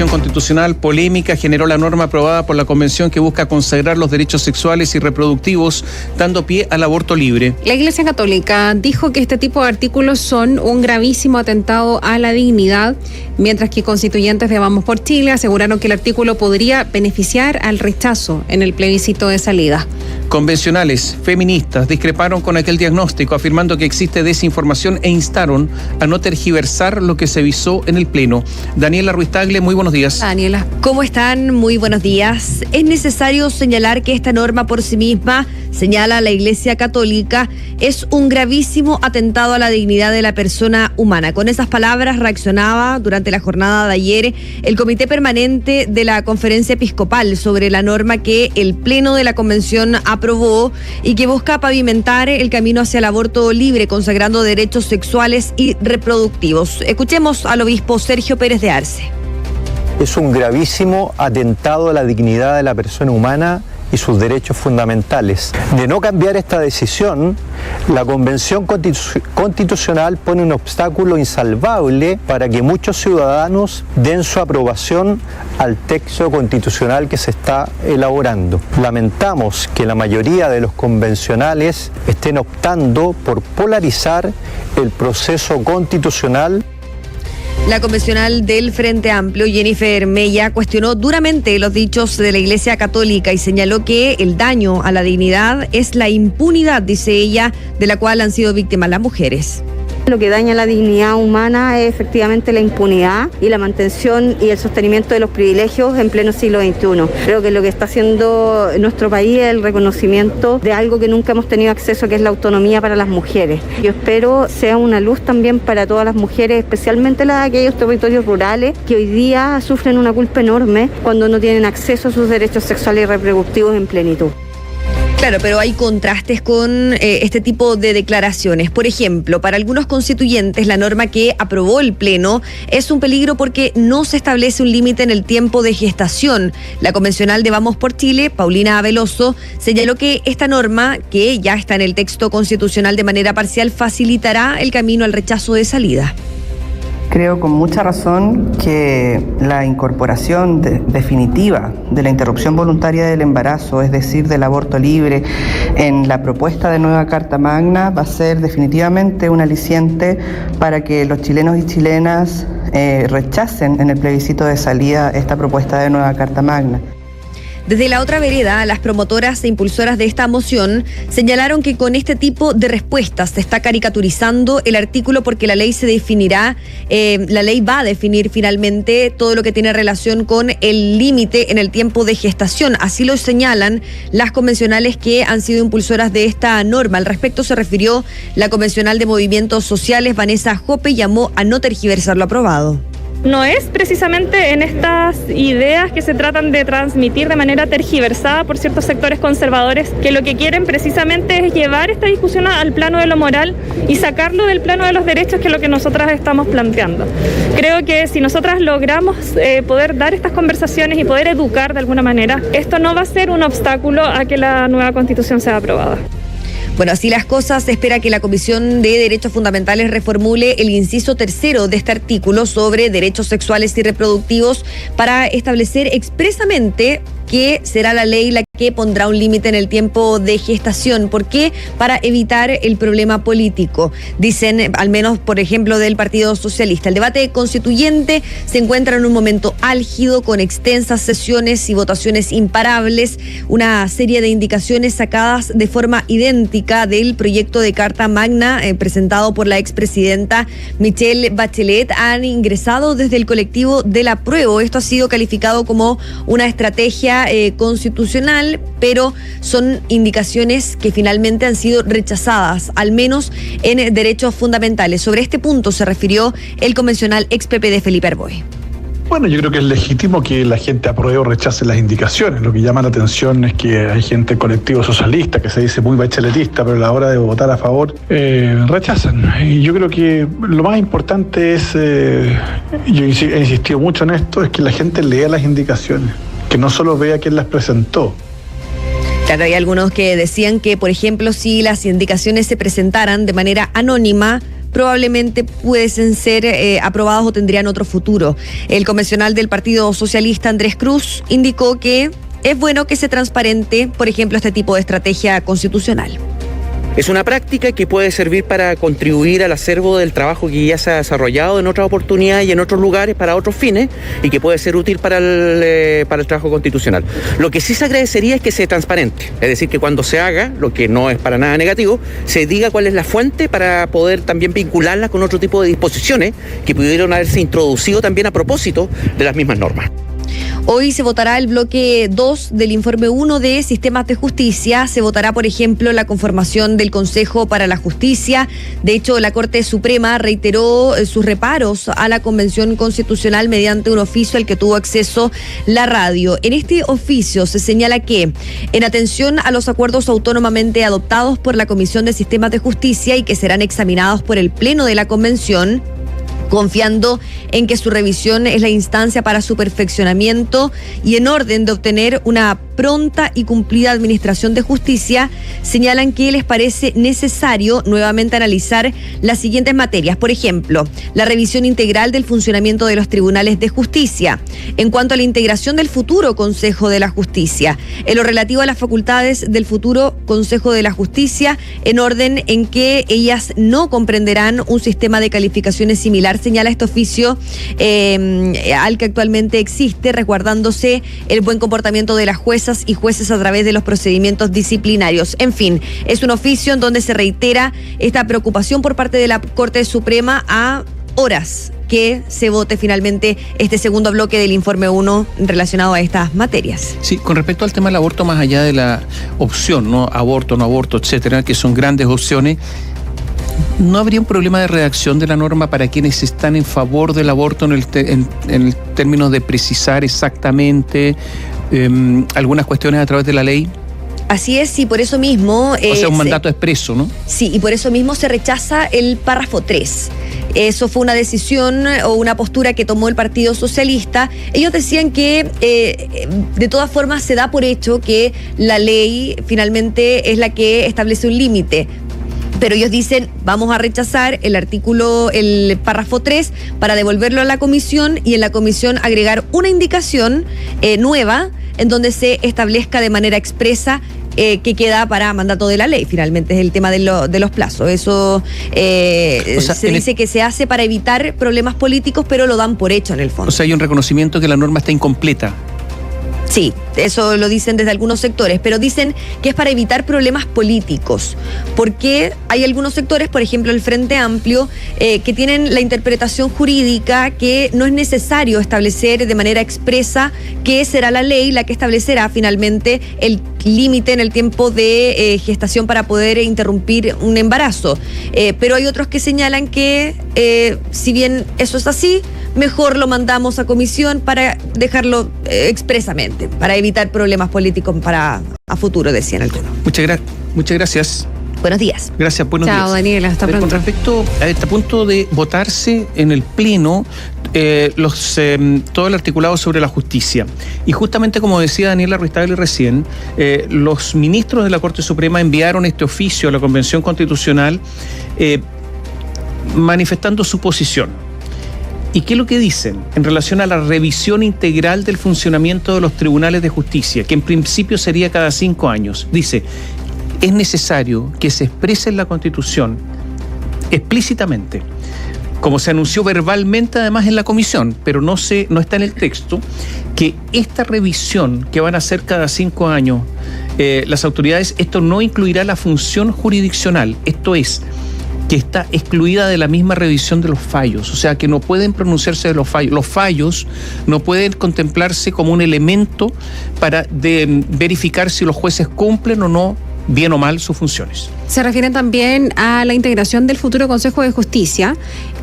Convención Constitucional, polémica generó la norma aprobada por la Convención que busca consagrar los derechos sexuales y reproductivos, dando pie al aborto libre. La Iglesia Católica dijo que este tipo de artículos son un gravísimo atentado a la dignidad, mientras que constituyentes de Vamos por Chile aseguraron que el artículo podría beneficiar al rechazo en el plebiscito de salida. Convencionales feministas discreparon con aquel diagnóstico, afirmando que existe desinformación e instaron a no tergiversar lo que se visó en el Pleno. Daniela Ruiz Tagle, muy buenos días. Daniela, ¿cómo están? Muy buenos días. Es necesario señalar que esta norma por sí misma, señala la Iglesia Católica, es un gravísimo atentado a la dignidad de la persona humana. Con esas palabras reaccionaba durante la jornada de ayer el Comité Permanente de la Conferencia Episcopal sobre la norma que el Pleno de la Convención aprobó y que busca pavimentar el camino hacia el aborto libre, consagrando derechos sexuales y reproductivos. Escuchemos al obispo Sergio Pérez de Arce. Es un gravísimo atentado a la dignidad de la persona humana y sus derechos fundamentales. De no cambiar esta decisión, la Convención Constitucional pone un obstáculo insalvable para que muchos ciudadanos den su aprobación al texto constitucional que se está elaborando. Lamentamos que la mayoría de los convencionales estén optando por polarizar el proceso constitucional. La convencional del Frente Amplio, Jennifer Mella, cuestionó duramente los dichos de la Iglesia Católica y señaló que el daño a la dignidad es la impunidad, dice ella, de la cual han sido víctimas las mujeres. Lo que daña la dignidad humana es efectivamente la impunidad y la mantención y el sostenimiento de los privilegios en pleno siglo XXI. Creo que lo que está haciendo nuestro país es el reconocimiento de algo que nunca hemos tenido acceso, que es la autonomía para las mujeres. Yo espero sea una luz también para todas las mujeres, especialmente las de aquellos territorios rurales que hoy día sufren una culpa enorme cuando no tienen acceso a sus derechos sexuales y reproductivos en plenitud. Claro, pero hay contrastes con este tipo de declaraciones. Por ejemplo, para algunos constituyentes, la norma que aprobó el Pleno es un peligro porque no se establece un límite en el tiempo de gestación. La convencional de Vamos por Chile, Paulina Veloso, señaló que esta norma, que ya está en el texto constitucional de manera parcial, facilitará el camino al rechazo de salida. Creo con mucha razón que la incorporación definitiva de la interrupción voluntaria del embarazo, es decir, del aborto libre, en la propuesta de nueva Carta Magna va a ser definitivamente un aliciente para que los chilenos y chilenas rechacen en el plebiscito de salida esta propuesta de nueva Carta Magna. Desde la otra vereda, las promotoras e impulsoras de esta moción señalaron que con este tipo de respuestas se está caricaturizando el artículo porque la ley la ley va a definir finalmente todo lo que tiene relación con el límite en el tiempo de gestación. Así lo señalan las convencionales que han sido impulsoras de esta norma. Al respecto se refirió la convencional de Movimientos Sociales, Vanessa Jope, y llamó a no tergiversar lo aprobado. No es precisamente en estas ideas que se tratan de transmitir de manera tergiversada por ciertos sectores conservadores que lo que quieren precisamente es llevar esta discusión al plano de lo moral y sacarlo del plano de los derechos, que es lo que nosotras estamos planteando. Creo que si nosotras logramos poder dar estas conversaciones y poder educar de alguna manera, esto no va a ser un obstáculo a que la nueva Constitución sea aprobada. Bueno, así las cosas, se espera que la Comisión de Derechos Fundamentales reformule el inciso 3 de este artículo sobre derechos sexuales y reproductivos para establecer expresamente que será la ley la que pondrá un límite en el tiempo de gestación. ¿Por qué? Para evitar el problema político. Dicen, al menos, por ejemplo, del Partido Socialista. El debate constituyente se encuentra en un momento álgido, con extensas sesiones y votaciones imparables, una serie de indicaciones sacadas de forma idéntica del proyecto de Carta Magna presentado por la expresidenta Michelle Bachelet han ingresado desde el colectivo del apruebo. Esto ha sido calificado como una estrategia constitucional, pero son indicaciones que finalmente han sido rechazadas, al menos en derechos fundamentales. Sobre este punto se refirió el convencional ex PPD Felipe Arboe. Bueno, yo creo que es legítimo que la gente apruebe o rechace las indicaciones. Lo que llama la atención es que hay gente colectivo socialista que se dice muy bacheletista, pero a la hora de votar a favor rechazan. Y yo creo que lo más importante es, yo he insistido mucho en esto, es que la gente lea las indicaciones, que no solo vea quién las presentó. Claro, hay algunos que decían que, por ejemplo, si las indicaciones se presentaran de manera anónima, probablemente pudiesen ser aprobados o tendrían otro futuro. El convencional del Partido Socialista, Andrés Cruz, indicó que es bueno que se transparente, por ejemplo, este tipo de estrategia constitucional. Es una práctica que puede servir para contribuir al acervo del trabajo que ya se ha desarrollado en otras oportunidades y en otros lugares para otros fines y que puede ser útil para el trabajo constitucional. Lo que sí se agradecería es que sea transparente, es decir, que cuando se haga, lo que no es para nada negativo, se diga cuál es la fuente para poder también vincularla con otro tipo de disposiciones que pudieron haberse introducido también a propósito de las mismas normas. Hoy se votará el bloque 2 del informe 1 de Sistemas de Justicia. Se votará, por ejemplo, la conformación del Consejo para la Justicia. De hecho, la Corte Suprema reiteró sus reparos a la Convención Constitucional mediante un oficio al que tuvo acceso la radio. En este oficio se señala que, en atención a los acuerdos autónomamente adoptados por la Comisión de Sistemas de Justicia y que serán examinados por el Pleno de la Convención, confiando en que su revisión es la instancia para su perfeccionamiento y en orden de obtener una pronta y cumplida administración de justicia, señalan que les parece necesario nuevamente analizar las siguientes materias. Por ejemplo, la revisión integral del funcionamiento de los tribunales de justicia, en cuanto a la integración del futuro Consejo de la Justicia, en lo relativo a las facultades del futuro Consejo de la Justicia, en orden en que ellas no comprenderán un sistema de calificaciones similar, señala este oficio al que actualmente existe, resguardándose el buen comportamiento de las juezas y jueces a través de los procedimientos disciplinarios. En fin, es un oficio en donde se reitera esta preocupación por parte de la Corte Suprema a horas que se vote finalmente este segundo bloque del informe 1 relacionado a estas materias. Sí, con respecto al tema del aborto, más allá de la opción, ¿no? Aborto, no aborto, etcétera, que son grandes opciones, ¿no habría un problema de redacción de la norma para quienes están en favor del aborto en el términos de precisar exactamente algunas cuestiones a través de la ley? Así es, y por eso mismo... o sea, un mandato expreso, ¿no? Sí, y por eso mismo se rechaza el párrafo 3. Eso fue una decisión o una postura que tomó el Partido Socialista. Ellos decían que de todas formas se da por hecho que la ley finalmente es la que establece un límite. Pero ellos dicen, vamos a rechazar el párrafo 3 para devolverlo a la comisión y en la comisión agregar una indicación nueva en donde se establezca de manera expresa que queda para mandato de la ley. Finalmente es el tema de los plazos. Eso se dice que se hace para evitar problemas políticos, pero lo dan por hecho en el fondo. O sea, hay un reconocimiento que la norma está incompleta. Sí, eso lo dicen desde algunos sectores, pero dicen que es para evitar problemas políticos, porque hay algunos sectores, por ejemplo el Frente Amplio, que tienen la interpretación jurídica que no es necesario establecer de manera expresa qué será la ley la que establecerá finalmente el límite en el tiempo de gestación para poder interrumpir un embarazo. Pero hay otros que señalan que si bien eso es así, mejor lo mandamos a comisión para dejarlo expresamente, para evitar problemas políticos a futuro, decían algunos. Muchas gracias. Buenos días. Gracias, buenos días. Chao, Daniela, hasta pronto. Con respecto a este punto de votarse en el Pleno todo el articulado sobre la justicia. Y justamente como decía Daniela Ruiz-Tagle recién, los ministros de la Corte Suprema enviaron este oficio a la Convención Constitucional manifestando su posición. ¿Y qué es lo que dicen en relación a la revisión integral del funcionamiento de los tribunales de justicia, que en principio sería cada 5 años? Dice, es necesario que se exprese en la Constitución explícitamente, como se anunció verbalmente además en la comisión, pero no está en el texto, que esta revisión que van a hacer cada 5 años las autoridades, esto no incluirá la función jurisdiccional, esto es, que está excluida de la misma revisión de los fallos, o sea que no pueden pronunciarse de los fallos. Los fallos no pueden contemplarse como un elemento para verificar si los jueces cumplen o no, bien o mal, sus funciones. Se refieren también a la integración del futuro Consejo de Justicia.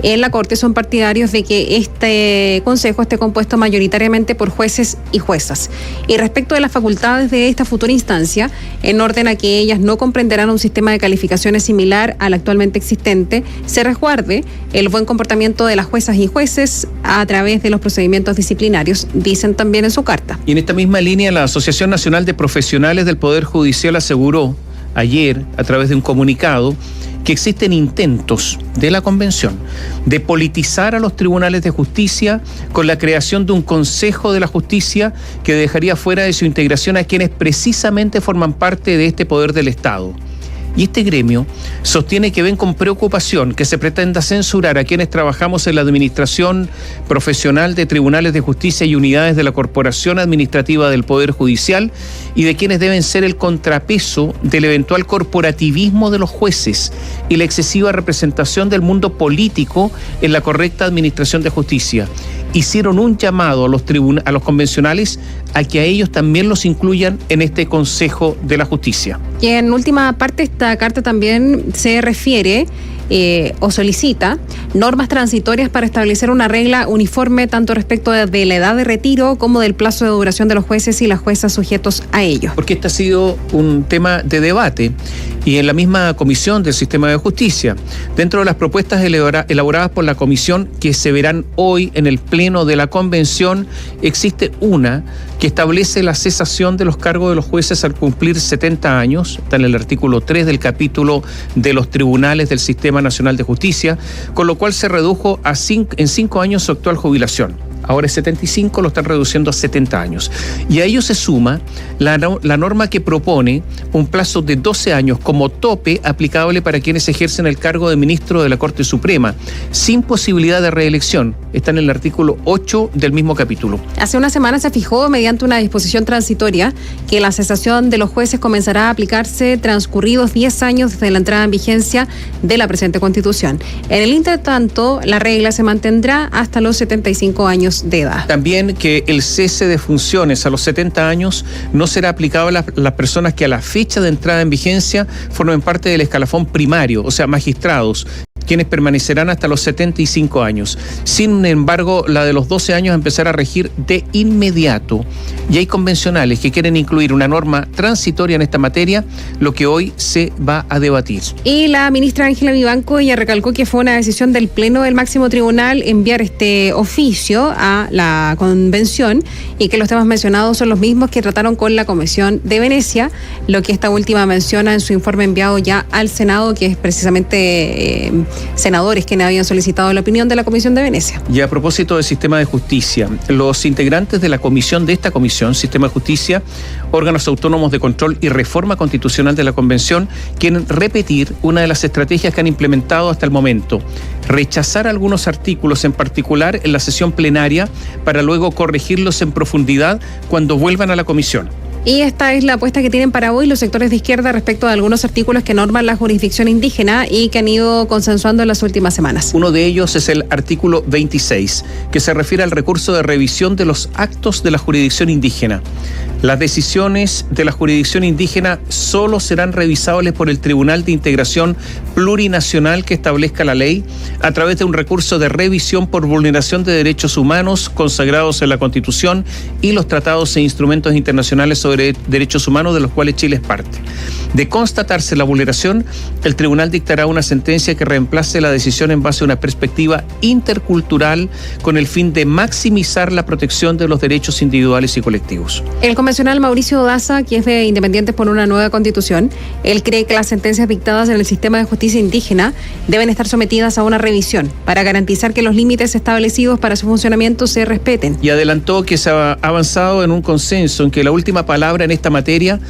En la Corte son partidarios de que este Consejo esté compuesto mayoritariamente por jueces y juezas. Y respecto de las facultades de esta futura instancia, en orden a que ellas no comprenderán un sistema de calificaciones similar al actualmente existente, se resguarde el buen comportamiento de las juezas y jueces a través de los procedimientos disciplinarios, dicen también en su carta. Y en esta misma línea, la Asociación Nacional de Profesionales del Poder Judicial aseguró ayer a través de un comunicado que existen intentos de la Convención de politizar a los tribunales de justicia con la creación de un Consejo de la Justicia que dejaría fuera de su integración a quienes precisamente forman parte de este poder del Estado. Y este gremio sostiene que ven con preocupación que se pretenda censurar a quienes trabajamos en la administración profesional de tribunales de justicia y unidades de la Corporación Administrativa del Poder Judicial y de quienes deben ser el contrapeso del eventual corporativismo de los jueces y la excesiva representación del mundo político en la correcta administración de justicia. Hicieron un llamado a los convencionales a que a ellos también los incluyan en este Consejo de la Justicia. Y en última parte esta carta también se refiere o solicita normas transitorias para establecer una regla uniforme tanto respecto de la edad de retiro como del plazo de duración de los jueces y las juezas sujetos a ello. Porque este ha sido un tema de debate y en la misma Comisión del Sistema de Justicia. Dentro de las propuestas elaboradas por la Comisión que se verán hoy en el Pleno de la Convención, existe una que establece la cesación de los cargos de los jueces al cumplir 70 años, está en el artículo 3 del capítulo de los tribunales del Sistema Nacional de Justicia, con lo cual se redujo en 5 años su actual jubilación. Ahora es 75, lo están reduciendo a 70 años. Y a ello se suma la norma que propone un plazo de 12 años como tope aplicable para quienes ejercen el cargo de ministro de la Corte Suprema, sin posibilidad de reelección. Está en el artículo 8 del mismo capítulo. Hace una semana se fijó mediante una disposición transitoria que la cesación de los jueces comenzará a aplicarse transcurridos 10 años desde la entrada en vigencia de la presente Constitución. En el intertanto, la regla se mantendrá hasta los 75 años de edad. También que el cese de funciones a los 70 años no será aplicable a las personas que a la fecha de entrada en vigencia formen parte del escalafón primario, o sea, magistrados, quienes permanecerán hasta los 75 años. Sin embargo, la de los 12 años empezará a regir de inmediato. Y hay convencionales que quieren incluir una norma transitoria en esta materia, lo que hoy se va a debatir. Y la ministra Ángela Vivanco ya recalcó que fue una decisión del Pleno del Máximo Tribunal enviar este oficio a la Convención y que los temas mencionados son los mismos que trataron con la Comisión de Venecia, lo que esta última menciona en su informe enviado ya al Senado, que es precisamente senadores quienes habían solicitado la opinión de la Comisión de Venecia. Y a propósito del sistema de justicia, los integrantes de la comisión, de esta comisión, Sistema de Justicia, órganos autónomos de control y reforma constitucional de la Convención, quieren repetir una de las estrategias que han implementado hasta el momento: rechazar algunos artículos en particular en la sesión plenaria para luego corregirlos en profundidad cuando vuelvan a la comisión. Y esta es la apuesta que tienen para hoy los sectores de izquierda respecto a algunos artículos que norman la jurisdicción indígena y que han ido consensuando en las últimas semanas. Uno de ellos es el artículo 26, que se refiere al recurso de revisión de los actos de la jurisdicción indígena. Las decisiones de la jurisdicción indígena solo serán revisables por el Tribunal de Integración Plurinacional que establezca la ley a través de un recurso de revisión por vulneración de derechos humanos consagrados en la Constitución y los tratados e instrumentos internacionales sobre derechos humanos de los cuales Chile es parte. De constatarse la vulneración, el tribunal dictará una sentencia que reemplace la decisión en base a una perspectiva intercultural con el fin de maximizar la protección de los derechos individuales y colectivos. El convencional Mauricio Daza, que es de Independientes por una Nueva Constitución, él cree que las sentencias dictadas en el sistema de justicia indígena deben estar sometidas a una revisión para garantizar que los límites establecidos para su funcionamiento se respeten. Y adelantó que se ha avanzado en un consenso en que la última palabra en esta materia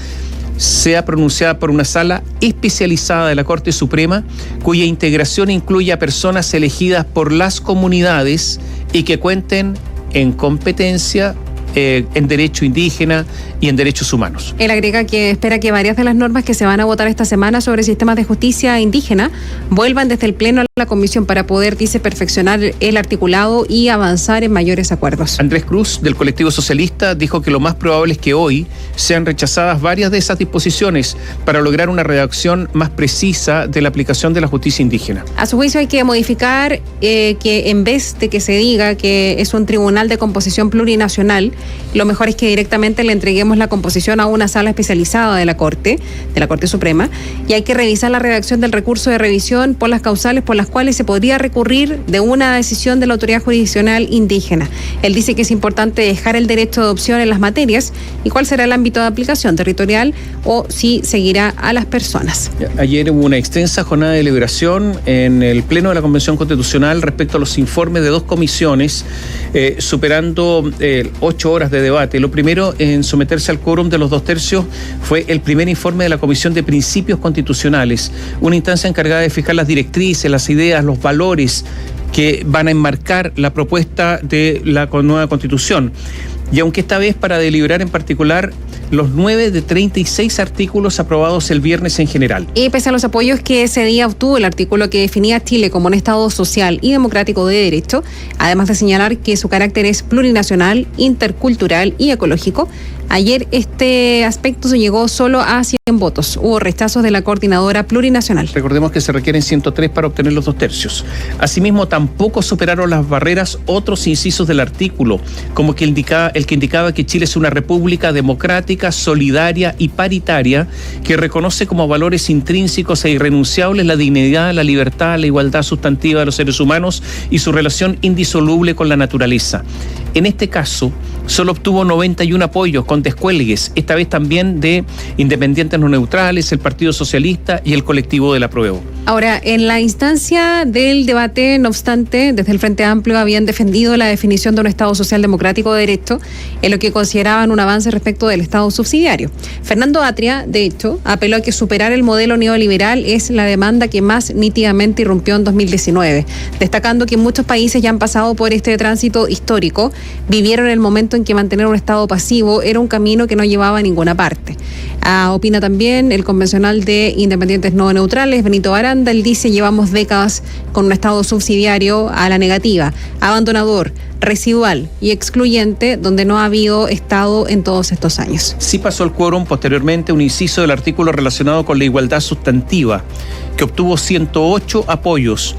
sea pronunciada por una sala especializada de la Corte Suprema, cuya integración incluye a personas elegidas por las comunidades y que cuenten en competencia en derecho indígena y en derechos humanos. Él agrega que espera que varias de las normas que se van a votar esta semana sobre sistemas de justicia indígena vuelvan desde el Pleno a la Comisión para poder, dice, perfeccionar el articulado y avanzar en mayores acuerdos. Andrés Cruz, del colectivo socialista, dijo que lo más probable es que hoy sean rechazadas varias de esas disposiciones para lograr una redacción más precisa de la aplicación de la justicia indígena. A su juicio hay que modificar que en vez de que se diga que es un tribunal de composición plurinacional, lo mejor es que directamente le entreguemos la composición a una sala especializada de la Corte Suprema, y hay que revisar la redacción del recurso de revisión por las causales por las las cuales se podría recurrir de una decisión de la autoridad jurisdiccional indígena. Él dice que es importante dejar el derecho de adopción en las materias y cuál será el ámbito de aplicación territorial o si seguirá a las personas. Ayer hubo una extensa jornada de deliberación en el Pleno de la Convención Constitucional respecto a los informes de dos comisiones, superando 8 horas de debate. Lo primero en someterse al quórum de los 2/3 fue el primer informe de la Comisión de Principios Constitucionales, una instancia encargada de fijar las directrices, las ideas, los valores que van a enmarcar la propuesta de la nueva Constitución. Y aunque esta vez para deliberar en particular los 9 de 36 artículos aprobados el viernes en general. Y pese a los apoyos que ese día obtuvo el artículo que definía a Chile como un Estado social y democrático de derecho, además de señalar que su carácter es plurinacional, intercultural y ecológico, ayer este aspecto se llegó solo a 100 votos. Hubo rechazos de la coordinadora plurinacional. Recordemos que se requieren 103 para obtener los 2/3. Asimismo, tampoco superaron las barreras otros incisos del artículo, como el que indicaba que Chile es una república democrática, solidaria y paritaria, que reconoce como valores intrínsecos e irrenunciables la dignidad, la libertad, la igualdad sustantiva de los seres humanos y su relación indisoluble con la naturaleza. En este caso, solo obtuvo 91 apoyos con descuelgues, esta vez también de Independientes No Neutrales, el Partido Socialista y el colectivo del Apruebo. Ahora, en la instancia del debate, no obstante, desde el Frente Amplio habían defendido la definición de un Estado social democrático de derecho, en lo que consideraban un avance respecto del Estado subsidiario. Fernando Atria, de hecho, apeló a que superar el modelo neoliberal es la demanda que más nítidamente irrumpió en 2019, destacando que muchos países ya han pasado por este tránsito histórico, vivieron el momento en que mantener un Estado pasivo era un camino que no llevaba a ninguna parte. Opina también el convencional de Independientes No Neutrales, Benito Baranda. Él dice: llevamos décadas con un Estado subsidiario a la negativa, abandonador, residual y excluyente, donde no ha habido Estado en todos estos años. Sí pasó el quórum posteriormente un inciso del artículo relacionado con la igualdad sustantiva, que obtuvo 108 apoyos.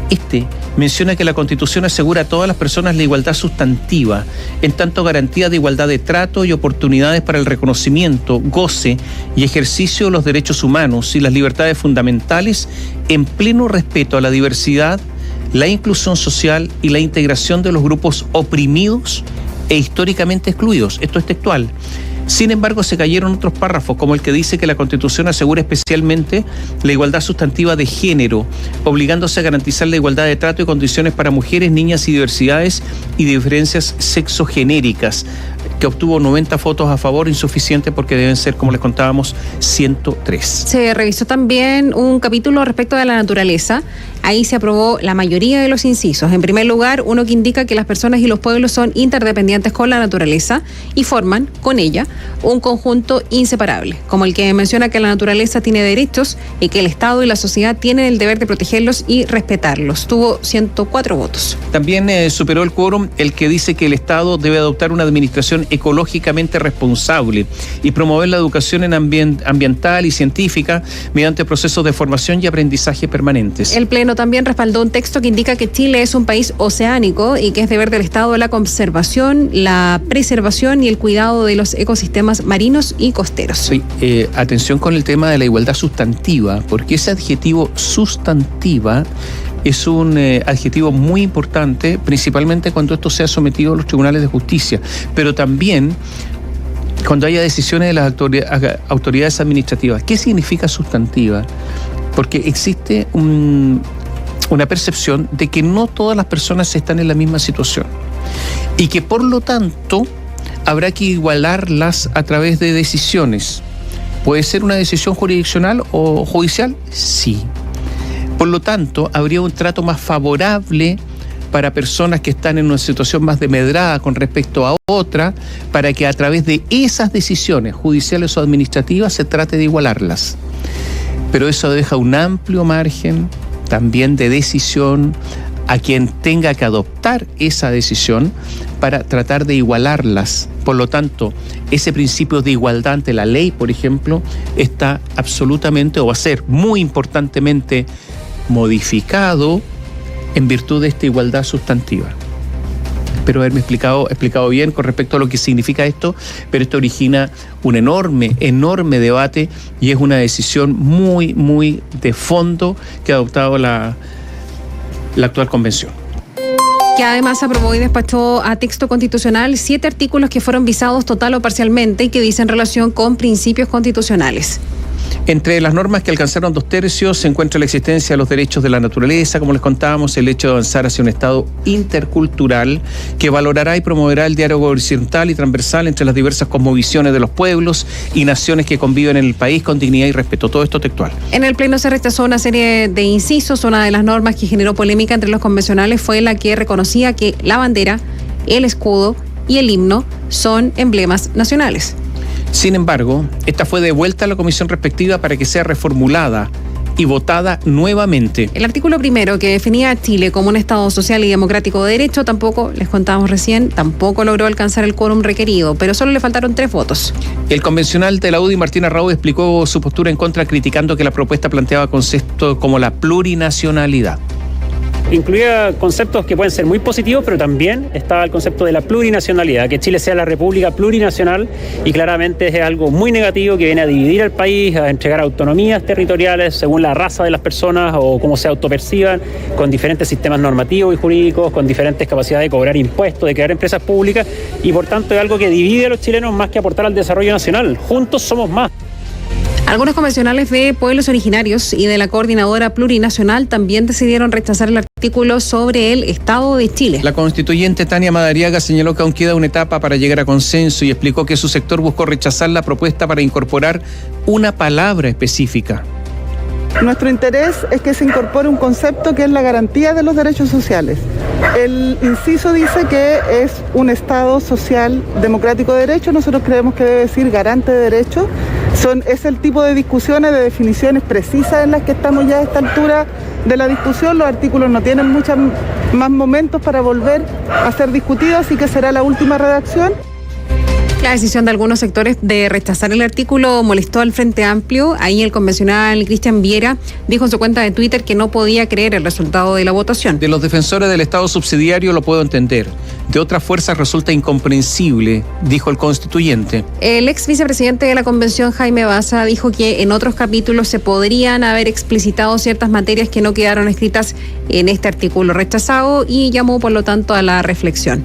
Este menciona que la Constitución asegura a todas las personas la igualdad sustantiva, en tanto garantía de igualdad de trato y oportunidades para el reconocimiento, goce y ejercicio de los derechos humanos y las libertades fundamentales en pleno respeto a la diversidad, la inclusión social y la integración de los grupos oprimidos e históricamente excluidos. Esto es textual. Sin embargo, se cayeron otros párrafos, como el que dice que la Constitución asegura especialmente la igualdad sustantiva de género, obligándose a garantizar la igualdad de trato y condiciones para mujeres, niñas y diversidades y diferencias sexogenéricas, que obtuvo 90 votos a favor, insuficiente porque deben ser, como les contábamos, 103. Se revisó también un capítulo respecto de la naturaleza. Ahí se aprobó la mayoría de los incisos. En primer lugar, uno que indica que las personas y los pueblos son interdependientes con la naturaleza y forman, con ella, un conjunto inseparable, como el que menciona que la naturaleza tiene derechos y que el Estado y la sociedad tienen el deber de protegerlos y respetarlos. Tuvo 104 votos. También superó el quórum el que dice que el Estado debe adoptar una administración ecológicamente responsable y promover la educación ambiental y científica mediante procesos de formación y aprendizaje permanentes. El Pleno también respaldó un texto que indica que Chile es un país oceánico y que es deber del Estado la conservación, la preservación y el cuidado de los ecosistemas marinos y costeros. Sí, atención con el tema de la igualdad sustantiva, porque ese adjetivo sustantiva es un adjetivo muy importante, principalmente cuando esto sea sometido a los tribunales de justicia, pero también cuando haya decisiones de las autoridades administrativas. ¿Qué significa sustantiva? Porque existe una percepción de que no todas las personas están en la misma situación y que por lo tanto habrá que igualarlas a través de decisiones. ¿Puede ser una decisión jurisdiccional o judicial? Sí. Por lo tanto, habría un trato más favorable para personas que están en una situación más demedrada con respecto a otra, para que a través de esas decisiones judiciales o administrativas se trate de igualarlas. Pero eso deja un amplio margen también de decisión a quien tenga que adoptar esa decisión para tratar de igualarlas. Por lo tanto, ese principio de igualdad ante la ley, por ejemplo, está absolutamente o va a ser muy importantemente modificado en virtud de esta igualdad sustantiva. Espero haberme explicado bien con respecto a lo que significa esto, pero esto origina un enorme debate y es una decisión muy de fondo que ha adoptado la la actual convención. Que además aprobó y despachó a texto constitucional 7 artículos que fueron visados total o parcialmente y que dicen relación con principios constitucionales. Entre las normas que alcanzaron 2/3 se encuentra la existencia de los derechos de la naturaleza, como les contábamos, el hecho de avanzar hacia un Estado intercultural que valorará y promoverá el diálogo horizontal y transversal entre las diversas cosmovisiones de los pueblos y naciones que conviven en el país con dignidad y respeto. Todo esto textual. En el Pleno se rechazó una serie de incisos. Una de las normas que generó polémica entre los convencionales fue la que reconocía que la bandera, el escudo y el himno son emblemas nacionales. Sin embargo, esta fue devuelta a la comisión respectiva para que sea reformulada y votada nuevamente. El artículo primero, que definía a Chile como un Estado social y democrático de derecho, tampoco, les contábamos recién, tampoco logró alcanzar el quórum requerido, pero solo le faltaron 3 votos. El convencional de la UDI, Martín Arrau, explicó su postura en contra, criticando que la propuesta planteaba conceptos como la plurinacionalidad. Incluía conceptos que pueden ser muy positivos, pero también estaba el concepto de la plurinacionalidad, que Chile sea la república plurinacional, y claramente es algo muy negativo que viene a dividir al país, a entregar autonomías territoriales según la raza de las personas o cómo se autoperciban, con diferentes sistemas normativos y jurídicos, con diferentes capacidades de cobrar impuestos, de crear empresas públicas, y por tanto es algo que divide a los chilenos más que aportar al desarrollo nacional. Juntos somos más. Algunos convencionales de pueblos originarios y de la Coordinadora Plurinacional también decidieron rechazar el artículo sobre el Estado de Chile. La constituyente Tania Madariaga señaló que aún queda una etapa para llegar a consenso y explicó que su sector buscó rechazar la propuesta para incorporar una palabra específica. Nuestro interés es que se incorpore un concepto que es la garantía de los derechos sociales. El inciso dice que es un Estado social democrático de derecho. Nosotros creemos que debe decir garante de derechos. Es el tipo de discusiones, de definiciones precisas en las que estamos ya a esta altura de la discusión. Los artículos no tienen muchos más momentos para volver a ser discutidos, así que será la última redacción. La decisión de algunos sectores de rechazar el artículo molestó al Frente Amplio. Ahí el convencional Cristian Viera dijo en su cuenta de Twitter que no podía creer el resultado de la votación. De los defensores del Estado subsidiario lo puedo entender. De otras fuerzas resulta incomprensible, dijo el constituyente. El ex vicepresidente de la convención, Jaime Baza, dijo que en otros capítulos se podrían haber explicitado ciertas materias que no quedaron escritas en este artículo rechazado y llamó por lo tanto a la reflexión.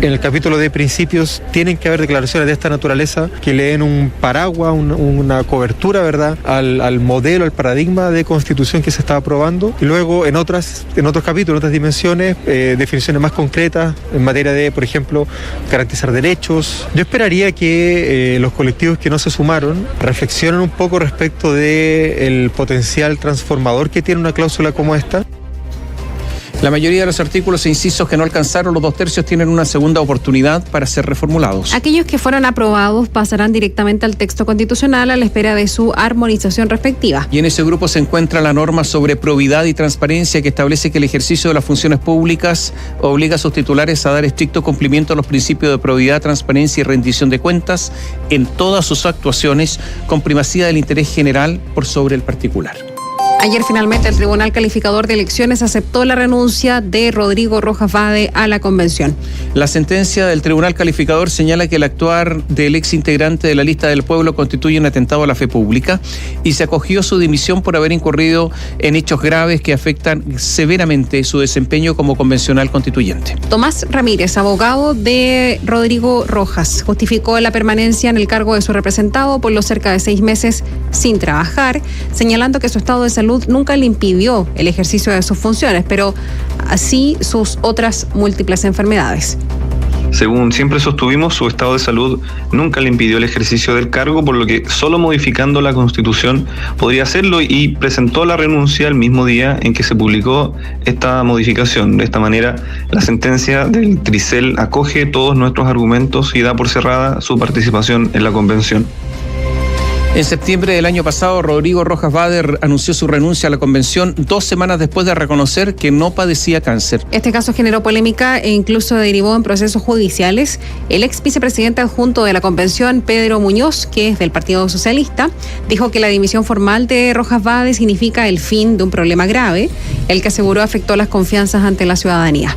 En el capítulo de principios tienen que haber declaraciones de esta naturaleza que le den un paraguas, una cobertura, ¿verdad?, al modelo, al paradigma de constitución que se está aprobando. Y luego en otros capítulos, en otras dimensiones, definiciones más concretas en materia de, por ejemplo, garantizar derechos. Yo esperaría que los colectivos que no se sumaron reflexionen un poco respecto del potencial transformador que tiene una cláusula como esta. La mayoría de los artículos e incisos que no alcanzaron los 2/3 tienen una segunda oportunidad para ser reformulados. Aquellos que fueron aprobados pasarán directamente al texto constitucional a la espera de su armonización respectiva. Y en ese grupo se encuentra la norma sobre probidad y transparencia que establece que el ejercicio de las funciones públicas obliga a sus titulares a dar estricto cumplimiento a los principios de probidad, transparencia y rendición de cuentas en todas sus actuaciones, con primacía del interés general por sobre el particular. Ayer finalmente el Tribunal Calificador de Elecciones aceptó la renuncia de Rodrigo Rojas Vade a la convención. La sentencia del Tribunal Calificador señala que el actuar del ex integrante de la lista del pueblo constituye un atentado a la fe pública y se acogió su dimisión por haber incurrido en hechos graves que afectan severamente su desempeño como convencional constituyente. Tomás Ramírez, abogado de Rodrigo Rojas, justificó la permanencia en el cargo de su representado por los cerca de 6 meses sin trabajar, señalando que su estado de salud nunca le impidió el ejercicio de sus funciones, pero así sus otras múltiples enfermedades. Según siempre sostuvimos, su estado de salud nunca le impidió el ejercicio del cargo, por lo que solo modificando la Constitución podría hacerlo, y presentó la renuncia el mismo día en que se publicó esta modificación. De esta manera, la sentencia del Tricel acoge todos nuestros argumentos y da por cerrada su participación en la convención. En septiembre del año pasado, Rodrigo Rojas Vade anunció su renuncia a la convención 2 semanas después de reconocer que no padecía cáncer. Este caso generó polémica e incluso derivó en procesos judiciales. El ex vicepresidente adjunto de la convención, Pedro Muñoz, que es del Partido Socialista, dijo que la dimisión formal de Rojas Vade significa el fin de un problema grave, el que aseguró afectó las confianzas ante la ciudadanía.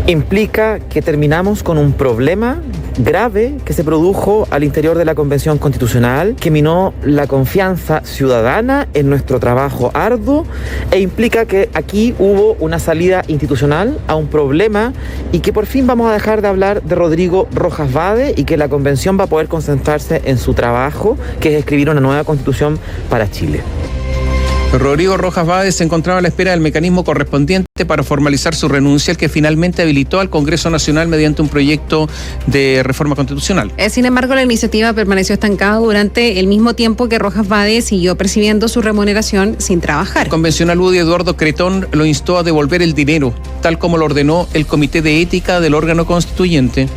Implica que terminamos con un problema grave que se produjo al interior de la Convención Constitucional, que minó la confianza ciudadana en nuestro trabajo arduo e implica que aquí hubo una salida institucional a un problema y que por fin vamos a dejar de hablar de Rodrigo Rojas Vade y que la Convención va a poder concentrarse en su trabajo, que es escribir una nueva Constitución para Chile. Rodrigo Rojas Vade se encontraba a la espera del mecanismo correspondiente para formalizar su renuncia, el que finalmente habilitó al Congreso Nacional mediante un proyecto de reforma constitucional. Sin embargo, la iniciativa permaneció estancada durante el mismo tiempo que Rojas Vade siguió percibiendo su remuneración sin trabajar. El convencional Woody Eduardo Cretón lo instó a devolver el dinero, tal como lo ordenó el Comité de Ética del órgano constituyente.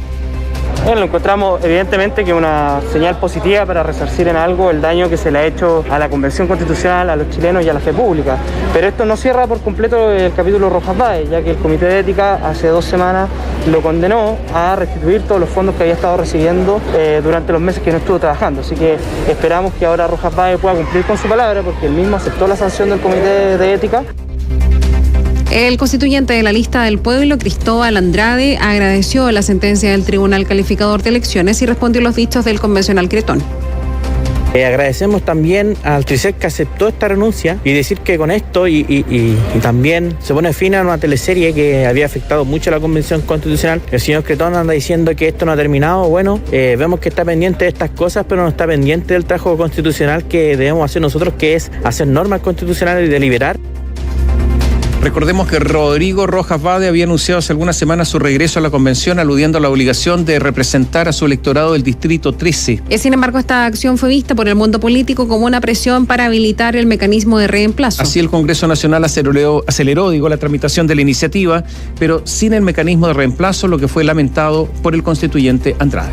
Bueno, encontramos evidentemente que una señal positiva para resarcir en algo el daño que se le ha hecho a la Convención Constitucional, a los chilenos y a la fe pública. Pero esto no cierra por completo el capítulo Rojas Vade, ya que el Comité de Ética hace 2 semanas lo condenó a restituir todos los fondos que había estado recibiendo durante los meses que no estuvo trabajando. Así que esperamos que ahora Rojas Vade pueda cumplir con su palabra, porque él mismo aceptó la sanción del Comité de Ética. El constituyente de la Lista del Pueblo, Cristóbal Andrade, agradeció la sentencia del Tribunal Calificador de Elecciones y respondió los dichos del convencional Cretón. Agradecemos también al TRICEC que aceptó esta renuncia y decir que con esto y también se pone fin a una teleserie que había afectado mucho a la Convención Constitucional. El señor Cretón anda diciendo que esto no ha terminado. Bueno, vemos que está pendiente de estas cosas, pero no está pendiente del trabajo constitucional que debemos hacer nosotros, que es hacer normas constitucionales y deliberar. Recordemos que Rodrigo Rojas Vade había anunciado hace algunas semanas su regreso a la convención, aludiendo a la obligación de representar a su electorado del Distrito 13. Sin embargo, esta acción fue vista por el mundo político como una presión para habilitar el mecanismo de reemplazo. Así el Congreso Nacional aceleró la tramitación de la iniciativa, pero sin el mecanismo de reemplazo, lo que fue lamentado por el constituyente Andrade.